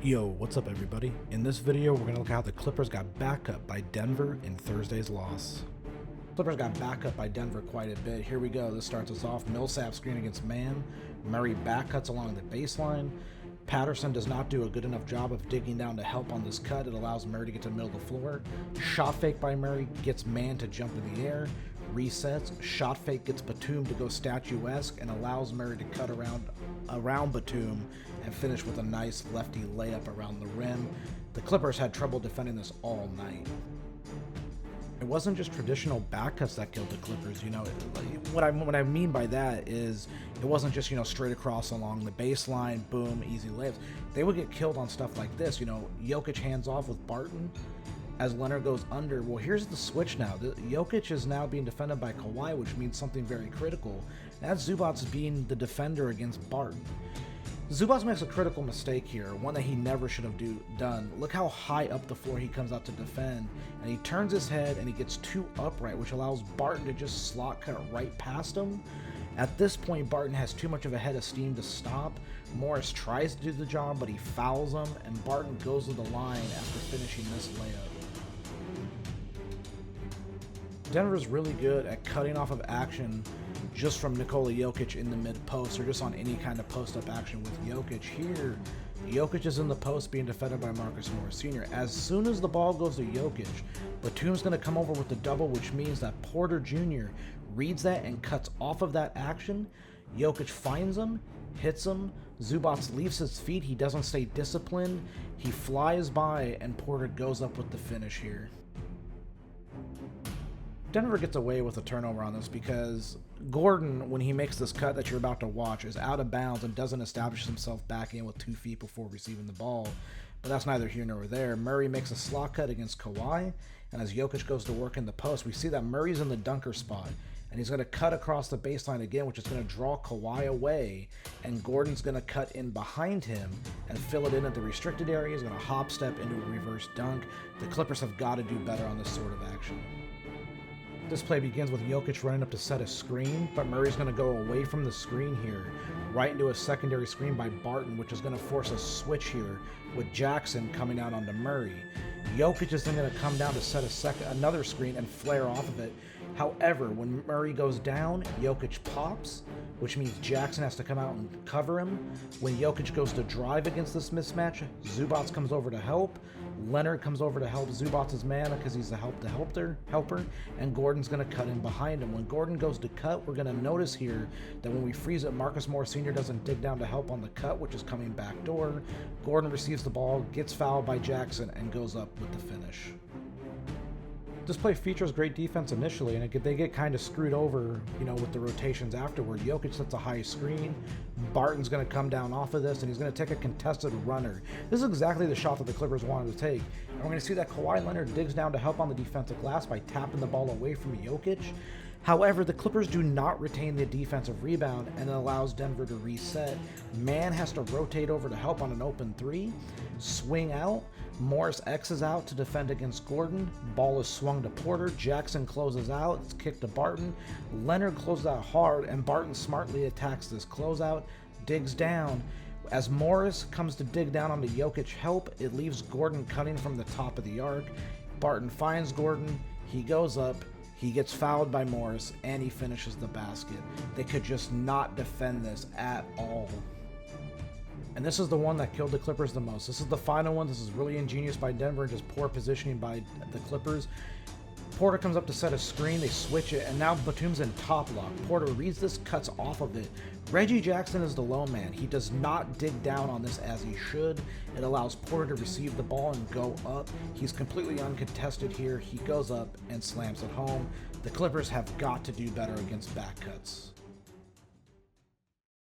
Yo, what's up everybody? In this video, we're going to look at how the Clippers got back up by Denver in Thursday's loss. Clippers got back up by Denver quite a bit. Here we go. This starts us off. Millsap screen against man. Murray back cuts along the baseline. Patterson does not do a good enough job of digging down to help on this cut. It allows Murray to get to the middle of the floor. Shot fake by Murray gets man to jump in the air. Resets. Shot fake gets Batum to go statuesque and allows Murray to cut around Batum and finish with a nice lefty layup around the rim. The Clippers had trouble defending this all night. It wasn't just traditional back cuts that killed the Clippers. You know, what I mean by that is it wasn't just, straight across along the baseline, boom, easy layups. They would get killed on stuff like this. Jokic hands off with Barton as Leonard goes under. Well, here's the switch now. Jokic is now being defended by Kawhi, which means something very critical. That's Zubac being the defender against Barton. Zubac makes a critical mistake here, one that he never should have done. Look how high up the floor he comes out to defend, and he turns his head and he gets too upright, which allows Barton to just slot cut right past him. At this point, Barton has too much of a head of steam to stop. Morris tries to do the job, but he fouls him, and Barton goes to the line after finishing this layup. Denver's really good at cutting off of action just from Nikola Jokic in the mid-post or just on any kind of post-up action with Jokic. Here, Jokic is in the post being defended by Marcus Morris Sr. As soon as the ball goes to Jokic, Batum's going to come over with the double, which means that Porter Jr. reads that and cuts off of that action. Jokic finds him, hits him. Zubac leaves his feet. He doesn't stay disciplined. He flies by, and Porter goes up with the finish here. Denver gets away with a turnover on this because Gordon, when he makes this cut that you're about to watch, is out of bounds and doesn't establish himself back in with 2 feet before receiving the ball. But that's neither here nor there. Murray makes a slot cut against Kawhi, and as Jokic goes to work in the post, we see that Murray's in the dunker spot, and he's going to cut across the baseline again, which is going to draw Kawhi away, and Gordon's going to cut in behind him and fill it in at the restricted area. He's going to hop step into a reverse dunk. The Clippers have got to do better on this sort of action. This play begins with Jokic running up to set a screen, but Murray's going to go away from the screen here, right into a secondary screen by Barton, which is going to force a switch here with Jackson coming out onto Murray. Jokic is then going to come down to set another screen and flare off of it. However, when Murray goes down, Jokic pops, which means Jackson has to come out and cover him. When Jokic goes to drive against this mismatch, Zubac comes over to help. Leonard comes over to help Zubac's man because he's the helper, and Gordon's going to cut in behind him. When Gordon goes to cut, we're going to notice here that when we freeze it, Marcus Morris Sr. doesn't dig down to help on the cut, which is coming back door. Gordon receives the ball, gets fouled by Jackson, and goes up with the finish. This play features great defense initially, and they get kind of screwed over, with the rotations afterward. Jokic sets a high screen. Barton's going to come down off of this, and he's going to take a contested runner. This is exactly the shot that the Clippers wanted to take. And we're going to see that Kawhi Leonard digs down to help on the defensive glass by tapping the ball away from Jokic. However, the Clippers do not retain the defensive rebound, and it allows Denver to reset. Man has to rotate over to help on an open 3, swing out. Morris X's out to defend against Gordon. Ball is swung to Porter. Jackson closes out. It's kicked to Barton. Leonard closes out hard, and Barton smartly attacks this closeout, digs down. As Morris comes to dig down onto Jokic help, it leaves Gordon cutting from the top of the arc. Barton finds Gordon. He goes up. He gets fouled by Morris, and he finishes the basket. They could just not defend this at all. And this is the one that killed the Clippers the most. This is the final one. This is really ingenious by Denver and just poor positioning by the Clippers. Porter comes up to set a screen. They switch it, and now Batum's in top lock. Porter reads this, cuts off of it. Reggie Jackson is the lone man. He does not dig down on this as he should. It allows Porter to receive the ball and go up. He's completely uncontested here. He goes up and slams it home. The Clippers have got to do better against back cuts.